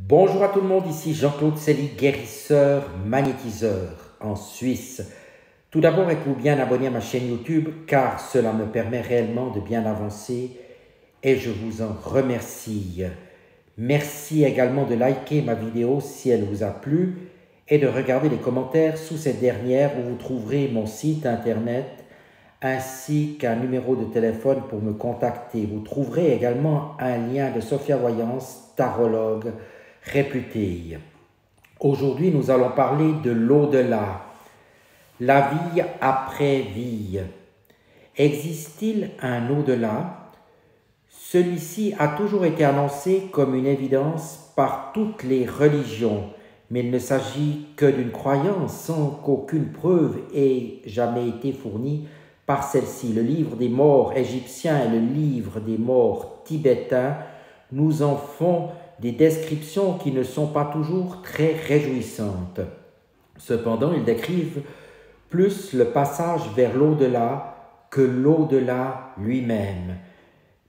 Bonjour à tout le monde, ici Jean-Claude Célie, guérisseur, magnétiseur en Suisse. Tout d'abord, êtes-vous bien abonné à ma chaîne YouTube car cela me permet réellement de bien avancer et je vous en remercie. Merci également de liker ma vidéo si elle vous a plu et de regarder les commentaires sous cette dernière où vous trouverez mon site internet ainsi qu'un numéro de téléphone pour me contacter. Vous trouverez également un lien de Sophia Voyance, tarologue réputée. Aujourd'hui, nous allons parler de l'au-delà, la vie après vie. Existe-t-il un au-delà? Celui-ci a toujours été annoncé comme une évidence par toutes les religions, mais il ne s'agit que d'une croyance sans qu'aucune preuve ait jamais été fournie par celle-ci. Le livre des morts égyptiens et le livre des morts tibétains nous en font des descriptions qui ne sont pas toujours très réjouissantes. Cependant, ils décrivent plus le passage vers l'au-delà que l'au-delà lui-même.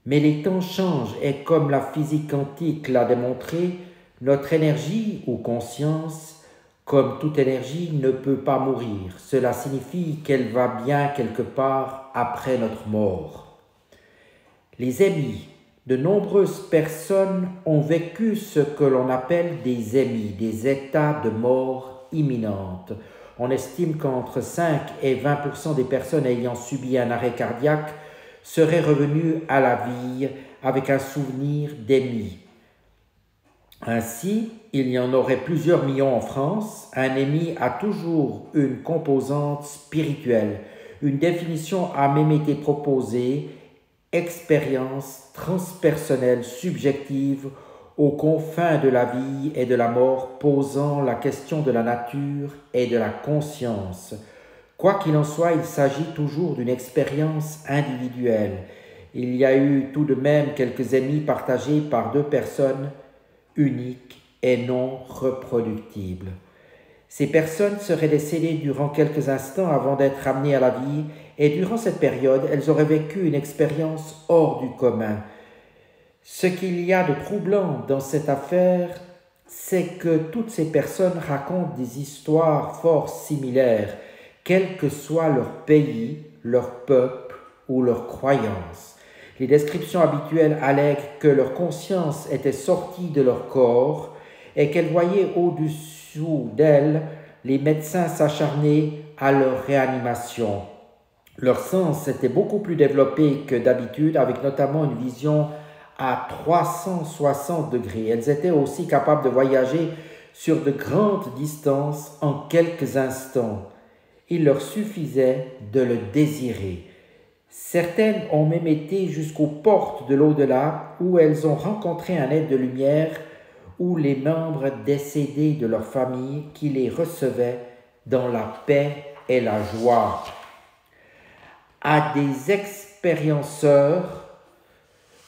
Mais les temps changent et comme la physique quantique l'a démontré, notre énergie ou conscience, comme toute énergie, ne peut pas mourir. Cela signifie qu'elle va bien quelque part après notre mort. Les amis, de nombreuses personnes ont vécu ce que l'on appelle des émis, des états de mort imminente. On estime qu'entre 5 et 20% des personnes ayant subi un arrêt cardiaque seraient revenues à la vie avec un souvenir d'émis. Ainsi, il y en aurait plusieurs millions en France. Un émis a toujours une composante spirituelle. Une définition a même été proposée: expérience transpersonnelle subjective aux confins de la vie et de la mort, posant la question de la nature et de la conscience. Quoi qu'il en soit, il s'agit toujours d'une expérience individuelle. Il y a eu tout de même quelques émis partagés par deux personnes uniques et non reproductibles. Ces personnes seraient décédées durant quelques instants avant d'être amenées à la vie et durant cette période, elles auraient vécu une expérience hors du commun. Ce qu'il y a de troublant dans cette affaire, c'est que toutes ces personnes racontent des histoires fort similaires, quel que soit leur pays, leur peuple ou leur croyance. Les descriptions habituelles allèguent que leur conscience était sortie de leur corps et qu'elles voyaient au-dessous d'elles les médecins s'acharner à leur réanimation. Leur sens était beaucoup plus développé que d'habitude, avec notamment une vision à 360 degrés. Elles étaient aussi capables de voyager sur de grandes distances en quelques instants. Il leur suffisait de le désirer. Certaines ont même été jusqu'aux portes de l'au-delà, où elles ont rencontré un être de lumière, ou les membres décédés de leur famille qui les recevaient dans la paix et la joie. À des expérienceurs,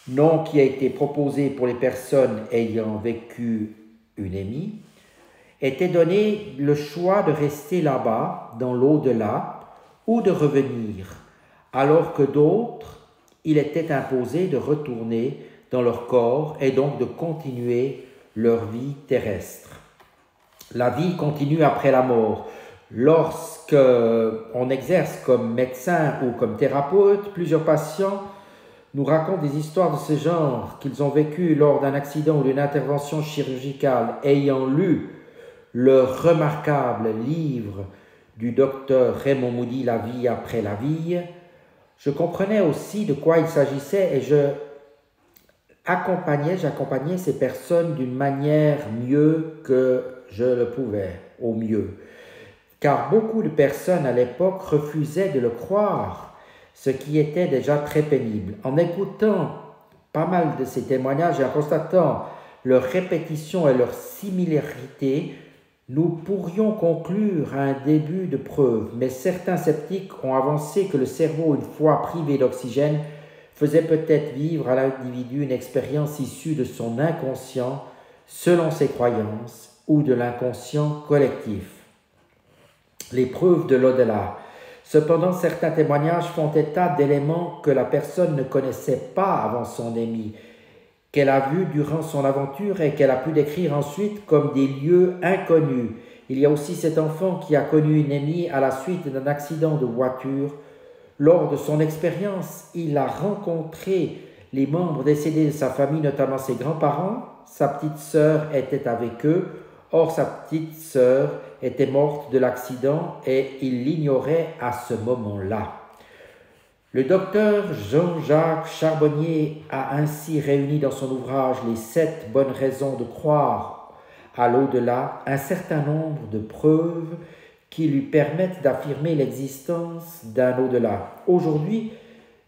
nom qui a été proposé pour les personnes ayant vécu une émie, était donné le choix de rester là-bas, dans l'au-delà, ou de revenir, alors que d'autres, il était imposé de retourner dans leur corps et donc de continuer leur vie terrestre. La vie continue après la mort. Lorsque on exerce comme médecin ou comme thérapeute, plusieurs patients nous racontent des histoires de ce genre qu'ils ont vécues lors d'un accident ou d'une intervention chirurgicale, ayant lu le remarquable livre du docteur Raymond Moody, La vie après la vie. Je comprenais aussi de quoi il s'agissait et j'accompagnais ces personnes d'une manière mieux que je le pouvais, au mieux. Car beaucoup de personnes à l'époque refusaient de le croire, ce qui était déjà très pénible. En écoutant pas mal de ces témoignages et en constatant leur répétition et leur similarité, nous pourrions conclure à un début de preuve, mais certains sceptiques ont avancé que le cerveau, une fois privé d'oxygène, faisait peut-être vivre à l'individu une expérience issue de son inconscient, selon ses croyances, ou de l'inconscient collectif. Les preuves de l'au-delà. Cependant, certains témoignages font état d'éléments que la personne ne connaissait pas avant son émis qu'elle a vus durant son aventure et qu'elle a pu décrire ensuite comme des lieux inconnus. Il y a aussi cet enfant qui a connu une amie à la suite d'un accident de voiture. Lors de son expérience, il a rencontré les membres décédés de sa famille, notamment ses grands-parents. Sa petite sœur était avec eux. Or, sa petite sœur était morte de l'accident et il l'ignorait à ce moment-là. Le docteur Jean-Jacques Charbonnier a ainsi réuni dans son ouvrage Les 7 bonnes raisons de croire à l'au-delà un certain nombre de preuves qui lui permettent d'affirmer l'existence d'un au-delà. Aujourd'hui,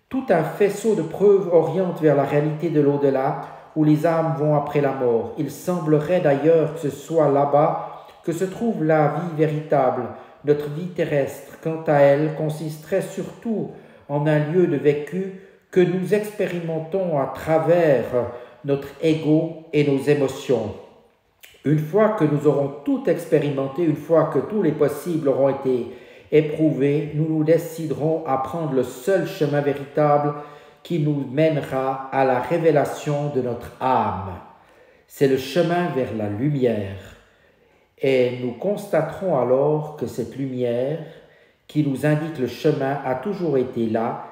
tout un faisceau de preuves oriente vers la réalité de l'au-delà où les âmes vont après la mort. Il semblerait d'ailleurs que ce soit là-bas que se trouve la vie véritable. Notre vie terrestre, quant à elle, consisterait surtout en un lieu de vécu que nous expérimentons à travers notre ego et nos émotions. Une fois que nous aurons tout expérimenté, une fois que tous les possibles auront été éprouvés, nous nous déciderons à prendre le seul chemin véritable qui nous mènera à la révélation de notre âme. C'est le chemin vers la lumière. Et nous constaterons alors que cette lumière qui nous indique le chemin a toujours été là,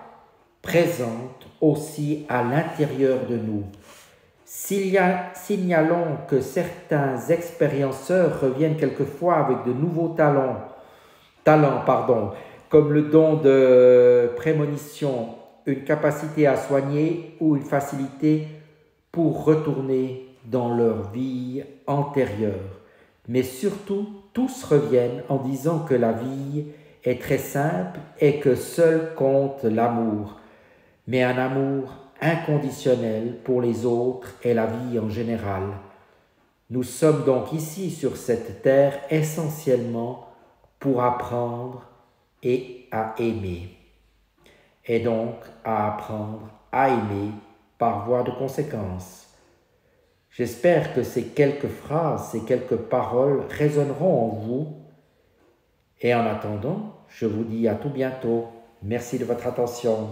présente aussi à l'intérieur de nous. Signalons que certains expérienceurs reviennent quelquefois avec de nouveaux talents, comme le don de prémonition, une capacité à soigner ou une facilité pour retourner dans leur vie antérieure. Mais surtout, tous reviennent en disant que la vie est très simple et que seul compte l'amour, mais un amour inconditionnel pour les autres et la vie en général. Nous sommes donc ici sur cette terre essentiellement pour apprendre et à aimer, et donc à apprendre à aimer par voie de conséquence. J'espère que ces quelques phrases, ces quelques paroles résonneront en vous. Et en attendant, je vous dis à tout bientôt. Merci de votre attention.